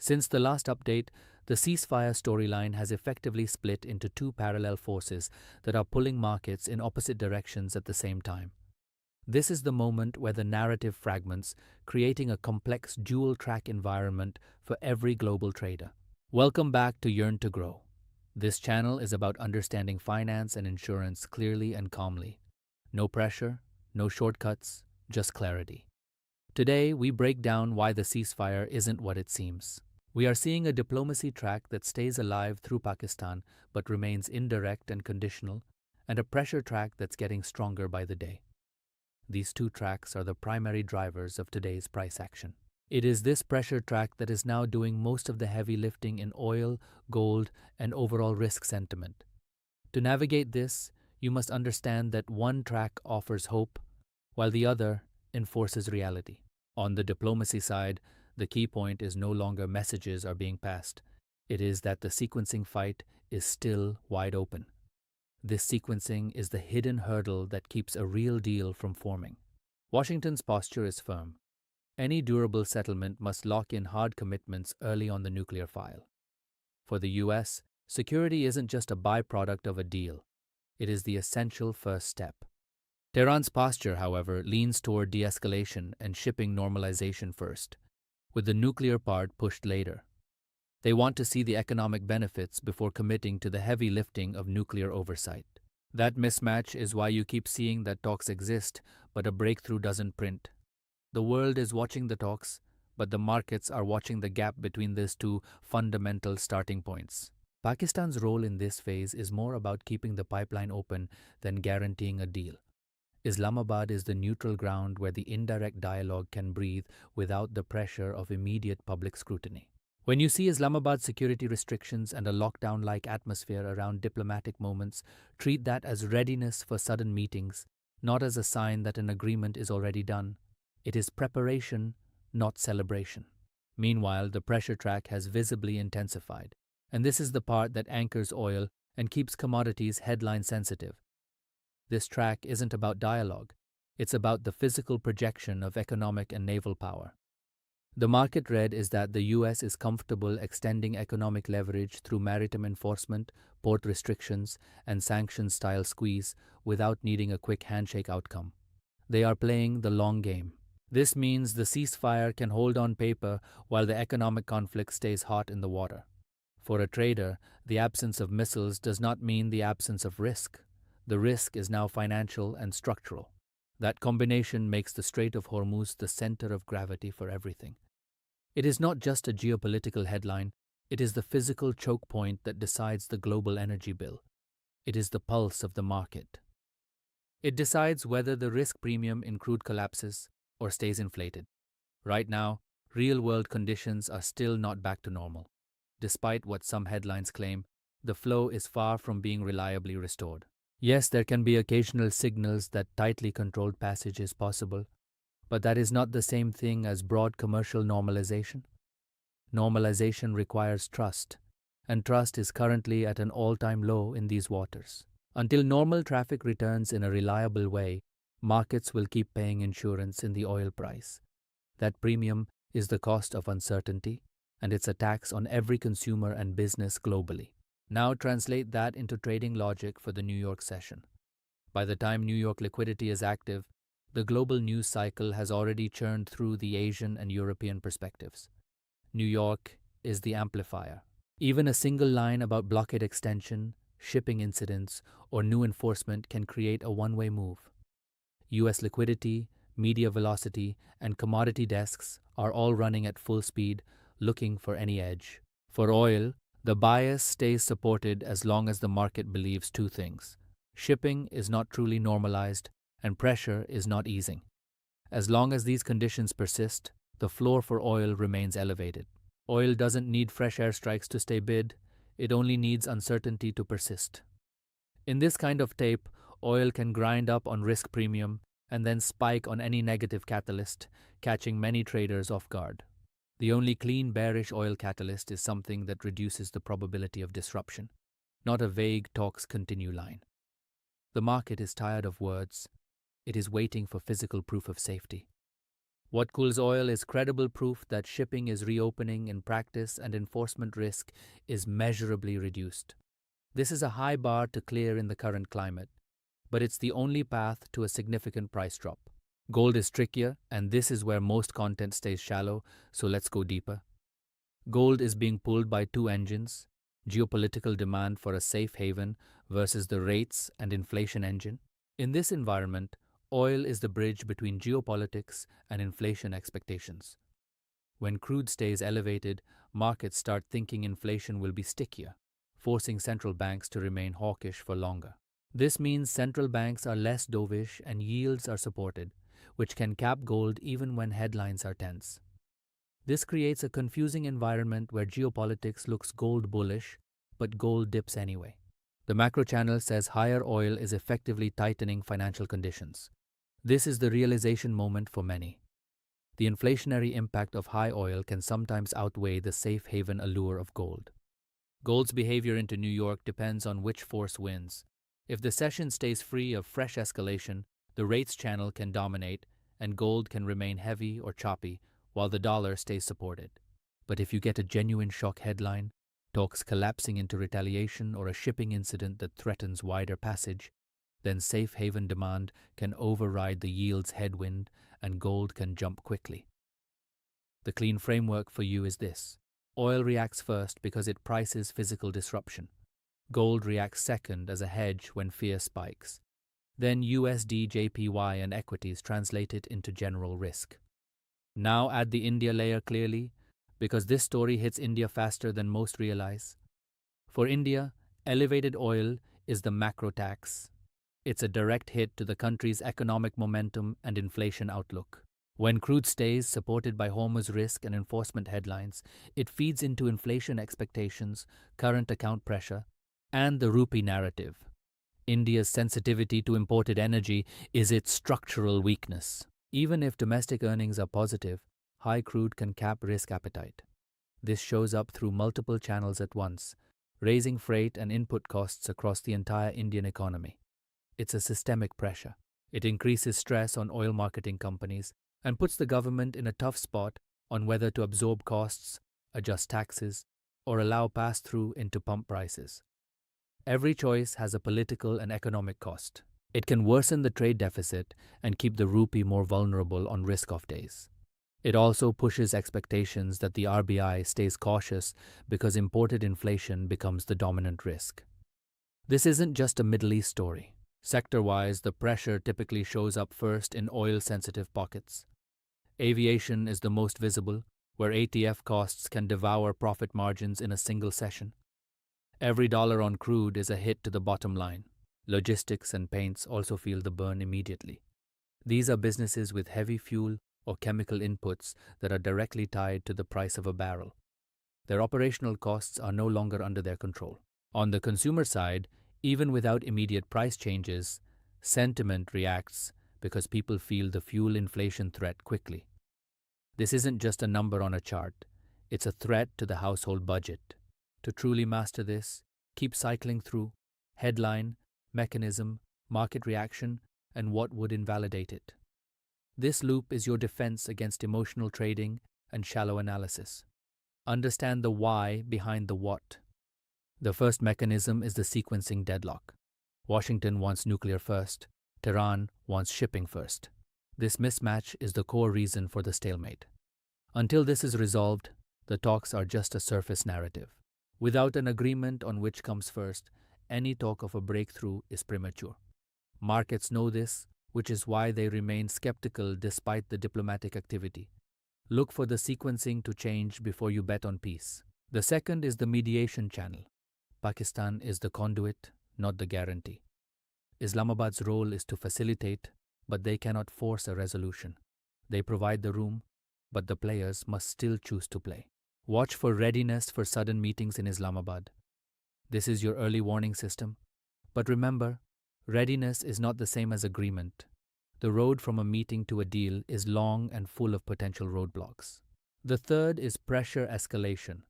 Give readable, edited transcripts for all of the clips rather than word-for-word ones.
Since the last update, the ceasefire storyline has effectively split into two parallel forces that are pulling markets in opposite directions at the same time. This is the moment where the narrative fragments, creating a complex dual-track environment for every global trader. Welcome back to Yearn to Grow. This channel is about understanding finance and insurance clearly and calmly. No pressure, no shortcuts, just clarity. Today, we break down why the ceasefire isn't what it seems. We are seeing a diplomacy track that stays alive through Pakistan but remains indirect and conditional, and a pressure track that's getting stronger by the day. These two tracks are the primary drivers of today's price action. It is this pressure track that is now doing most of the heavy lifting in oil, gold, and overall risk sentiment. To navigate this, you must understand that one track offers hope, while the other enforces reality. On the diplomacy side, the key point is no longer messages are being passed. It is that the sequencing fight is still wide open. This sequencing is the hidden hurdle that keeps a real deal from forming. Washington's posture is firm. Any durable settlement must lock in hard commitments early on the nuclear file. For the US, security isn't just a byproduct of a deal. It is the essential first step. Tehran's posture, however, leans toward de-escalation and shipping normalization first, with the nuclear part pushed later. They want to see the economic benefits before committing to the heavy lifting of nuclear oversight. That mismatch is why you keep seeing that talks exist, but a breakthrough doesn't print. The world is watching the talks, but the markets are watching the gap between these two fundamental starting points. Pakistan's role in this phase is more about keeping the pipeline open than guaranteeing a deal. Islamabad is the neutral ground where the indirect dialogue can breathe without the pressure of immediate public scrutiny. When you see Islamabad's security restrictions and a lockdown-like atmosphere around diplomatic moments, treat that as readiness for sudden meetings, not as a sign that an agreement is already done. It is preparation, not celebration. Meanwhile, the pressure track has visibly intensified, and this is the part that anchors oil and keeps commodities headline sensitive. This track isn't about dialogue. It's about the physical projection of economic and naval power. The market read is that the US is comfortable extending economic leverage through maritime enforcement, port restrictions, and sanctions-style squeeze without needing a quick handshake outcome. They are playing the long game. This means the ceasefire can hold on paper while the economic conflict stays hot in the water. For a trader, the absence of missiles does not mean the absence of risk. The risk is now financial and structural. That combination makes the Strait of Hormuz the center of gravity for everything. It is not just a geopolitical headline, it is the physical choke point that decides the global energy bill. It is the pulse of the market. It decides whether the risk premium in crude collapses or stays inflated. Right now, real-world conditions are still not back to normal. Despite what some headlines claim, the flow is far from being reliably restored. Yes, there can be occasional signals that tightly controlled passage is possible, but that is not the same thing as broad commercial normalization. Normalization requires trust, and trust is currently at an all-time low in these waters. Until normal traffic returns in a reliable way, markets will keep paying insurance in the oil price. That premium is the cost of uncertainty, and it's a tax on every consumer and business globally. Now translate that into trading logic for the New York session. By the time New York liquidity is active, the global news cycle has already churned through the Asian and European perspectives. New York is the amplifier. Even a single line about blockade extension, shipping incidents, or new enforcement can create a one-way move. US liquidity, media velocity, and commodity desks are all running at full speed, looking for any edge. For oil, the bias stays supported as long as the market believes two things. Shipping is not truly normalized, and pressure is not easing. As long as these conditions persist, the floor for oil remains elevated. Oil doesn't need fresh airstrikes to stay bid, it only needs uncertainty to persist. In this kind of tape, oil can grind up on risk premium and then spike on any negative catalyst, catching many traders off guard. The only clean bearish oil catalyst is something that reduces the probability of disruption, not a vague talks continue line. The market is tired of words. It is waiting for physical proof of safety. What cools oil is credible proof that shipping is reopening in practice and enforcement risk is measurably reduced. This is a high bar to clear in the current climate, but it's the only path to a significant price drop. Gold is trickier, and this is where most content stays shallow, so let's go deeper. Gold is being pulled by two engines: geopolitical demand for a safe haven versus the rates and inflation engine. In this environment, oil is the bridge between geopolitics and inflation expectations. When crude stays elevated, markets start thinking inflation will be stickier, forcing central banks to remain hawkish for longer. This means central banks are less dovish and yields are supported, which can cap gold even when headlines are tense. This creates a confusing environment where geopolitics looks gold bullish, but gold dips anyway. The macro channel says higher oil is effectively tightening financial conditions. This is the realization moment for many. The inflationary impact of high oil can sometimes outweigh the safe haven allure of gold. Gold's behavior into New York depends on which force wins. If the session stays free of fresh escalation, the rates channel can dominate and gold can remain heavy or choppy while the dollar stays supported. But if you get a genuine shock headline, talks collapsing into retaliation, or a shipping incident that threatens wider passage, then safe haven demand can override the yield's headwind and gold can jump quickly. The clean framework for you is this: oil reacts first because it prices physical disruption. Gold reacts second as a hedge when fear spikes. Then USD, JPY, and equities translate it into general risk. Now add the India layer clearly, because this story hits India faster than most realize. For India, elevated oil is the macro tax. It's a direct hit to the country's economic momentum and inflation outlook. When crude stays supported by Hormuz risk and enforcement headlines, it feeds into inflation expectations, current account pressure, and the rupee narrative. India's sensitivity to imported energy is its structural weakness. Even if domestic earnings are positive, high crude can cap risk appetite. This shows up through multiple channels at once, raising freight and input costs across the entire Indian economy. It's a systemic pressure. It increases stress on oil marketing companies and puts the government in a tough spot on whether to absorb costs, adjust taxes, or allow pass-through into pump prices. Every choice has a political and economic cost. It can worsen the trade deficit and keep the rupee more vulnerable on risk-off days. It also pushes expectations that the RBI stays cautious because imported inflation becomes the dominant risk. This isn't just a Middle East story. Sector-wise, the pressure typically shows up first in oil-sensitive pockets. Aviation is the most visible, where ATF costs can devour profit margins in a single session. Every dollar on crude is a hit to the bottom line. Logistics and paints also feel the burn immediately. These are businesses with heavy fuel or chemical inputs that are directly tied to the price of a barrel. Their operational costs are no longer under their control. On the consumer side, even without immediate price changes, sentiment reacts because people feel the fuel inflation threat quickly. This isn't just a number on a chart, it's a threat to the household budget. To truly master this, keep cycling through headline, mechanism, market reaction, and what would invalidate it. This loop is your defense against emotional trading and shallow analysis. Understand the why behind the what. The first mechanism is the sequencing deadlock. Washington wants nuclear first, Tehran wants shipping first. This mismatch is the core reason for the stalemate. Until this is resolved, the talks are just a surface narrative. Without an agreement on which comes first, any talk of a breakthrough is premature. Markets know this, which is why they remain skeptical despite the diplomatic activity. Look for the sequencing to change before you bet on peace. The second is the mediation channel. Pakistan is the conduit, not the guarantee. Islamabad's role is to facilitate, but they cannot force a resolution. They provide the room, but the players must still choose to play. Watch for readiness for sudden meetings in Islamabad. This is your early warning system. But remember, readiness is not the same as agreement. The road from a meeting to a deal is long and full of potential roadblocks. The third is pressure escalation.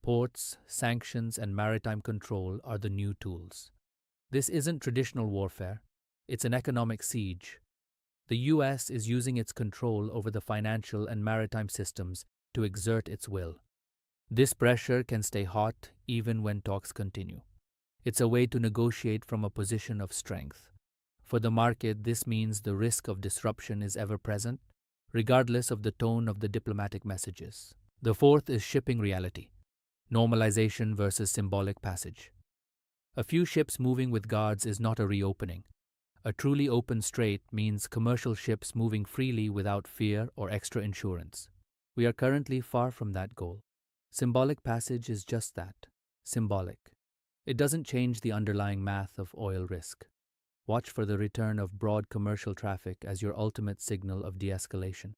Ports, sanctions, and maritime control are the new tools. This isn't traditional warfare. It's an economic siege. The US is using its control over the financial and maritime systems to exert its will. This pressure can stay hot even when talks continue. It's a way to negotiate from a position of strength. For the market, this means the risk of disruption is ever present, regardless of the tone of the diplomatic messages. The fourth is shipping reality, normalization versus symbolic passage. A few ships moving with guards is not a reopening. A truly open strait means commercial ships moving freely without fear or extra insurance. We are currently far from that goal. Symbolic passage is just that, symbolic. It doesn't change the underlying math of oil risk. Watch for the return of broad commercial traffic as your ultimate signal of de-escalation.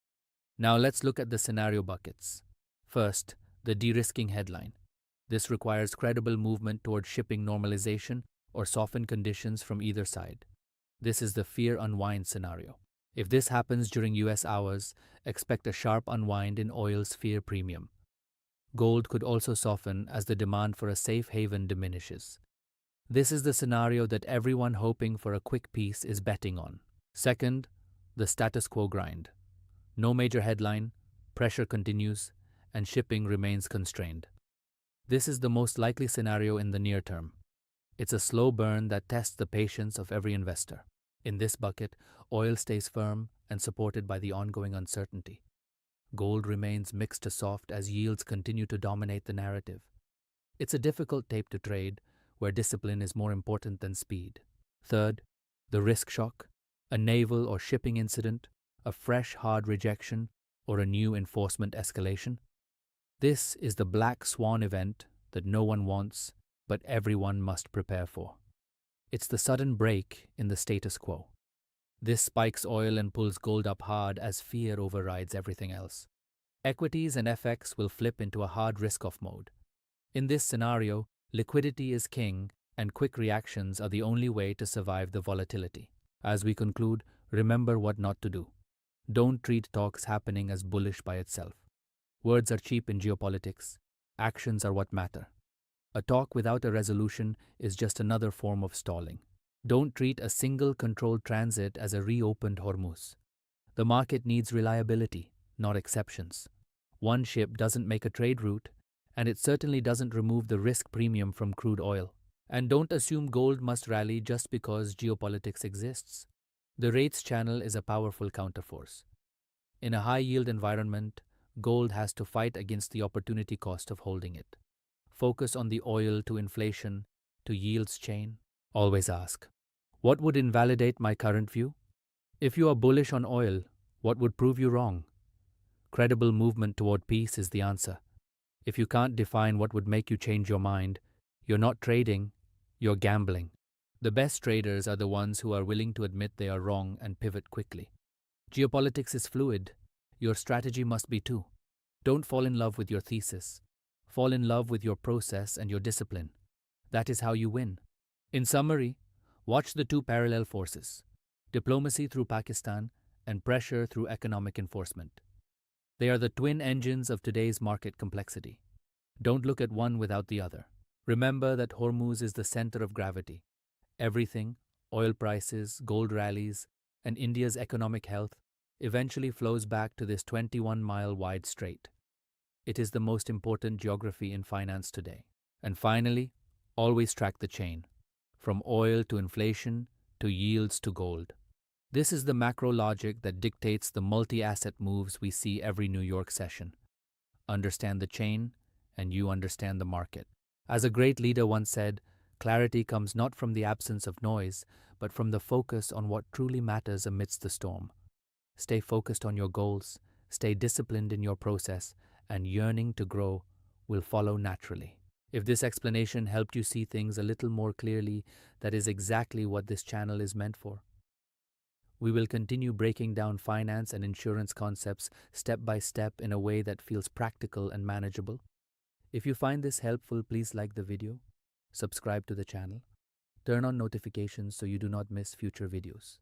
Now let's look at the scenario buckets. First, the de-risking headline. This requires credible movement towards shipping normalization or softened conditions from either side. This is the fear unwind scenario. If this happens during US hours, expect a sharp unwind in oil's fear premium. Gold could also soften as the demand for a safe haven diminishes. This is the scenario that everyone hoping for a quick peace is betting on. Second, the status quo grind. No major headline, pressure continues, and shipping remains constrained. This is the most likely scenario in the near term. It's a slow burn that tests the patience of every investor. In this bucket, oil stays firm and supported by the ongoing uncertainty. Gold remains mixed to soft as yields continue to dominate the narrative. It's a difficult tape to trade, where discipline is more important than speed. Third, the risk shock, a naval or shipping incident, a fresh hard rejection, or a new enforcement escalation. This is the black swan event that no one wants, but everyone must prepare for. It's the sudden break in the status quo. This spikes oil and pulls gold up hard as fear overrides everything else. Equities and FX will flip into a hard risk-off mode. In this scenario, liquidity is king, and quick reactions are the only way to survive the volatility. As we conclude, remember what not to do. Don't treat talks happening as bullish by itself. Words are cheap in geopolitics. Actions are what matter. A talk without a resolution is just another form of stalling. Don't treat a single controlled transit as a reopened Hormuz. The market needs reliability, not exceptions. One ship doesn't make a trade route, and it certainly doesn't remove the risk premium from crude oil. And don't assume gold must rally just because geopolitics exists. The rates channel is a powerful counterforce. In a high-yield environment, gold has to fight against the opportunity cost of holding it. Focus on the oil to inflation, to yields chain. Always ask, what would invalidate my current view? If you are bullish on oil, what would prove you wrong? Credible movement toward peace is the answer. If you can't define what would make you change your mind, you're not trading, you're gambling. The best traders are the ones who are willing to admit they are wrong and pivot quickly. Geopolitics is fluid. Your strategy must be too. Don't fall in love with your thesis. Fall in love with your process and your discipline. That is how you win. In summary, watch the two parallel forces: diplomacy through Pakistan and pressure through economic enforcement. They are the twin engines of today's market complexity. Don't look at one without the other. Remember that Hormuz is the center of gravity. Everything, oil prices, gold rallies, and India's economic health, eventually flows back to this 21-mile wide strait. It is the most important geography in finance today. And finally, always track the chain, from oil to inflation to yields to gold. This is the macro logic that dictates the multi-asset moves we see every New York session. Understand the chain, and you understand the market. As a great leader once said, clarity comes not from the absence of noise, but from the focus on what truly matters amidst the storm. Stay focused on your goals, stay disciplined in your process, and yearning to grow will follow naturally. If this explanation helped you see things a little more clearly, that is exactly what this channel is meant for. We will continue breaking down finance and insurance concepts step by step in a way that feels practical and manageable. If you find this helpful, please like the video, subscribe to the channel, turn on notifications so you do not miss future videos.